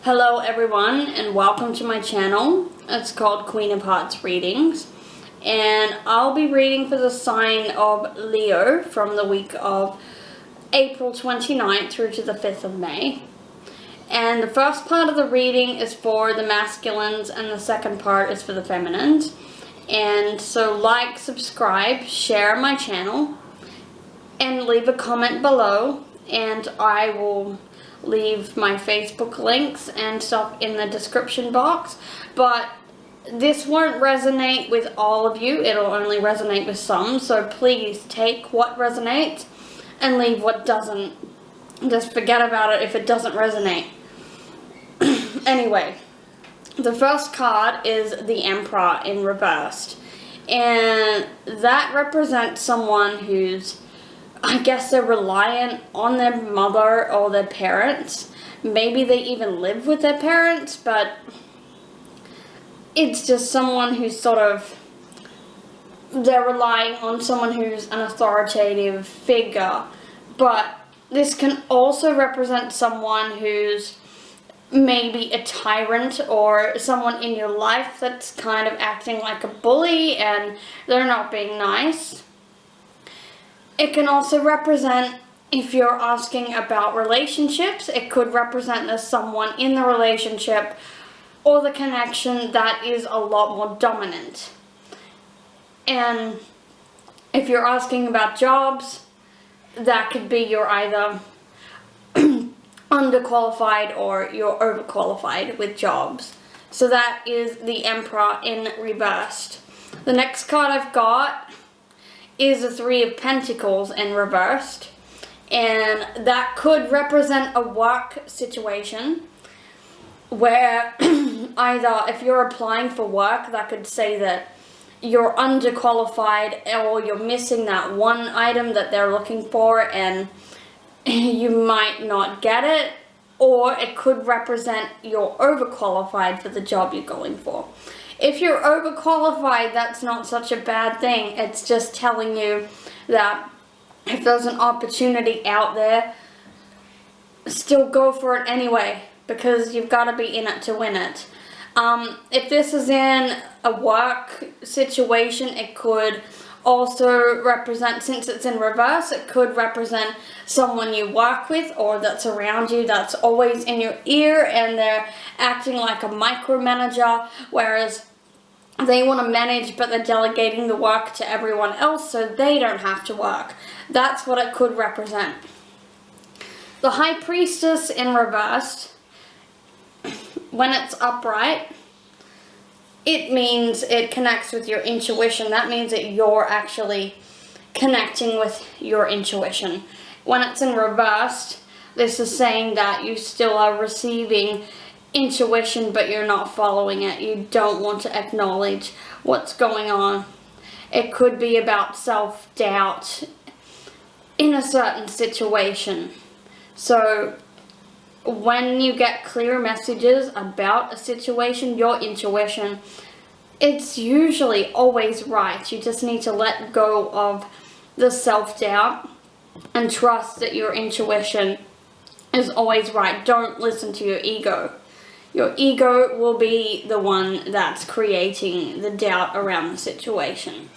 Hello everyone and welcome to my channel. It's called Queen of Hearts Readings, and I'll be reading for the sign of Leo from the week of April 29th through to the 5th of May. And the first part of the reading is for the masculines and the second part is for the feminines. And so like, subscribe, share my channel, and leave a comment below, and I will leave my Facebook links and stuff in the description box. But this won't resonate with all of you, it'll only resonate with some, so please take what resonates and leave what doesn't. Just forget about it if it doesn't resonate. Anyway, the first card is the Emperor in reversed, and that represents someone who's, I guess, they're reliant on their mother or their parents. Maybe they even live with their parents, but it's just someone who's sort of, they're relying on someone who's an authoritative figure. But this can also represent someone who's maybe a tyrant or someone in your life that's kind of acting like a bully and they're not being nice. It can also represent, if you're asking about relationships, it could represent there's someone in the relationship or the connection that is a lot more dominant. And if you're asking about jobs, that could be you're either underqualified or you're overqualified with jobs. So that is the Emperor in reversed. The next card I've got is the Three of Pentacles in reversed, and that could represent a work situation where either if you're applying for work, that could say that you're underqualified or you're missing that one item that they're looking for and you might not get it, or it could represent you're overqualified for the job you're going for. If you're overqualified, that's not such a bad thing. It's just telling you that if there's an opportunity out there, still go for it anyway, because you've got to be in it to win it. If this is in a work situation, it could also represent, since it's in reverse, it could represent someone you work with or that's around you that's always in your ear and they're acting like a micromanager, whereas they want to manage but they're delegating the work to everyone else so they don't have to work. That's what it could represent. The High Priestess in reverse, when it's upright, it means it connects with your intuition. That means that you're actually connecting with your intuition. When it's in reversed, this is saying that you still are receiving intuition but you're not following it. You don't want to acknowledge what's going on. It could be about self-doubt in a certain situation. So when you get clear messages about a situation, your intuition, it's usually always right. You just need to let go of the self-doubt and trust that your intuition is always right. Don't listen to your ego. Your ego will be the one that's creating the doubt around the situation.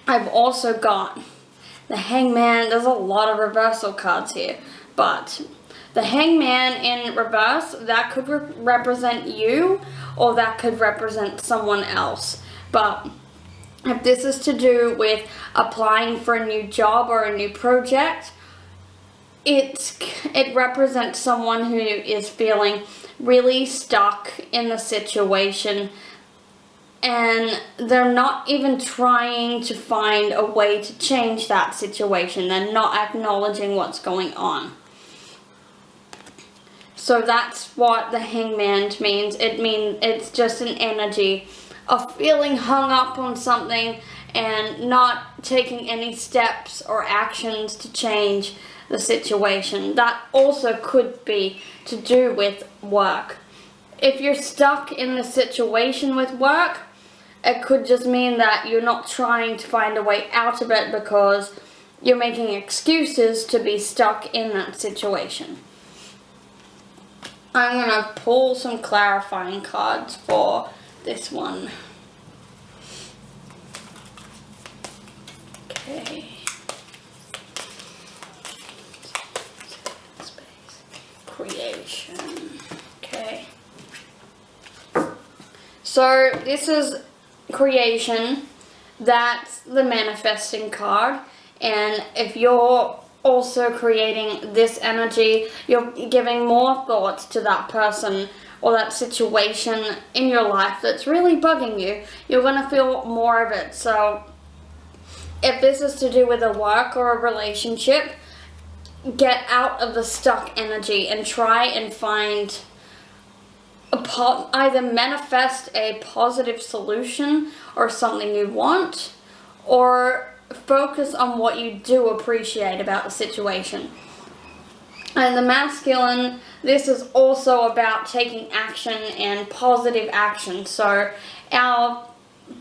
I've also got the Hangman. There's a lot of reversal cards here, but the Hangman in reverse, that could represent you or that could represent someone else. But if this is to do with applying for a new job or a new project, it represents someone who is feeling really stuck in the situation and they're not even trying to find a way to change that situation. They're not acknowledging what's going on. So that's what the Hangman means. It's just an energy of feeling hung up on something and not taking any steps or actions to change the situation. That also could be to do with work. If you're stuck in the situation with work, it could just mean that you're not trying to find a way out of it because you're making excuses to be stuck in that situation. I'm going to pull some clarifying cards for this one. Okay. Space. Creation. Okay. So this is creation. That's the manifesting card. And if you're also creating this energy, you're giving more thoughts to that person or that situation in your life that's really bugging you. You're going to feel more of it. So if this is to do with a work or a relationship, get out of the stuck energy and try and find either manifest a positive solution or something you want, or focus on what you do appreciate about the situation. And the masculine, this is also about taking action and positive action. So our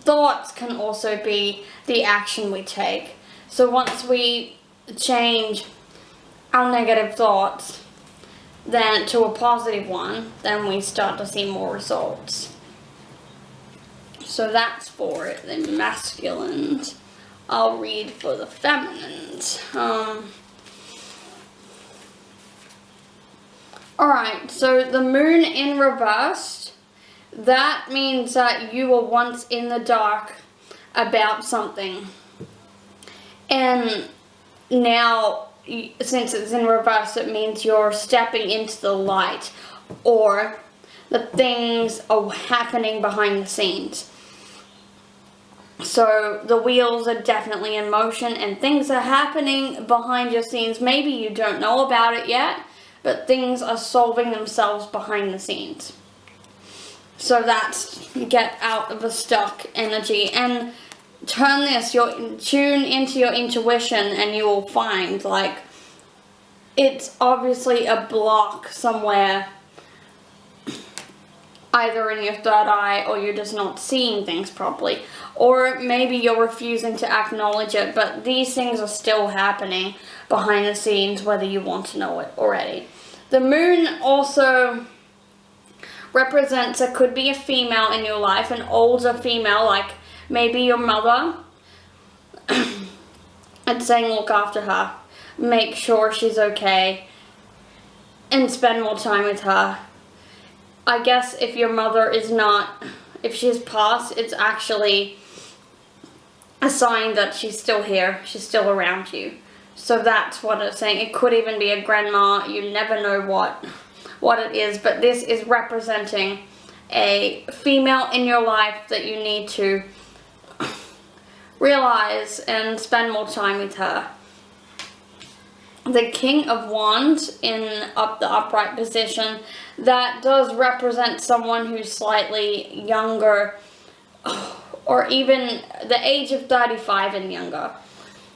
thoughts can also be the action we take. So once we change our negative thoughts then to a positive one, then we start to see more results. So that's for the masculines. I'll read for the feminines. Alright, so the moon in reversed, that means that you were once in the dark about something. And now, since it's in reverse, it means you're stepping into the light, or the things are happening behind the scenes. So the wheels are definitely in motion and things are happening behind your scenes. Maybe you don't know about it yet, but things are solving themselves behind the scenes. So that's get out of the stuck energy and turn this, tune into your intuition, and you will find like it's obviously a block somewhere, either in your third eye or you're just not seeing things properly. Or maybe you're refusing to acknowledge it, but these things are still happening behind the scenes, whether you want to know it already. The moon also represents, it could be a female in your life, an older female, like maybe your mother. It's saying look after her, make sure she's okay, and spend more time with her. I guess if your mother is not, if she's passed, it's actually a sign that she's still here, she's still around you. So that's what it's saying. It could even be a grandma, you never know what it is, but this is representing a female in your life that you need to realize and spend more time with her. The King of Wands in the upright position, that does represent someone who's slightly younger, or even the age of 35 and younger.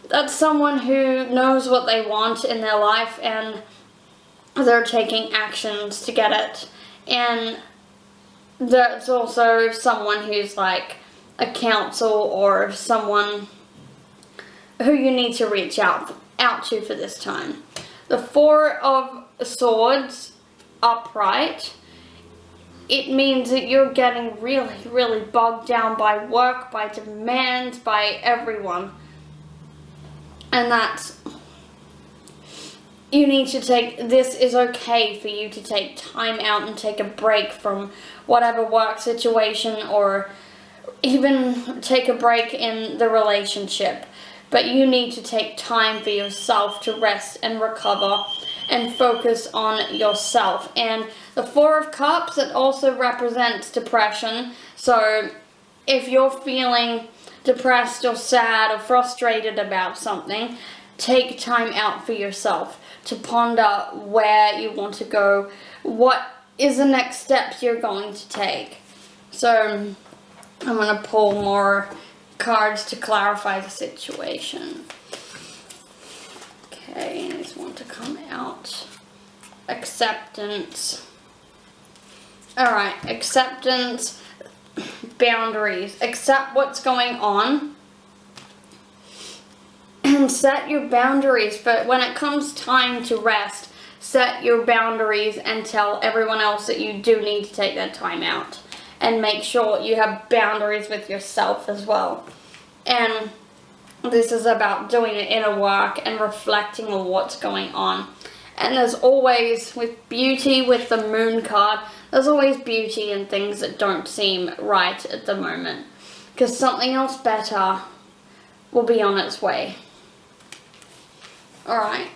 That's someone who knows what they want in their life and they're taking actions to get it. And that's also someone who's like a counsel or someone who you need to reach out to for this time. The Four of Swords upright, it means that you're getting really, really bogged down by work, by demands, by everyone. And that's, you need to this is okay for you to take time out and take a break from whatever work situation, or even take a break in the relationship. But you need to take time for yourself to rest and recover and focus on yourself. And the Four of Cups, it also represents depression. So if you're feeling depressed or sad or frustrated about something, take time out for yourself to ponder where you want to go, what is the next steps you're going to take. So I'm going to pull more cards to clarify the situation. Okay, I just want to come out. Acceptance. Alright, acceptance, boundaries. Accept what's going on and set your boundaries. But when it comes time to rest, set your boundaries and tell everyone else that you do need to take that time out. And make sure you have boundaries with yourself as well. And this is about doing it inner work and reflecting on what's going on. And there's always, with beauty, with the moon card, there's always beauty in things that don't seem right at the moment. Because something else better will be on its way. Alright.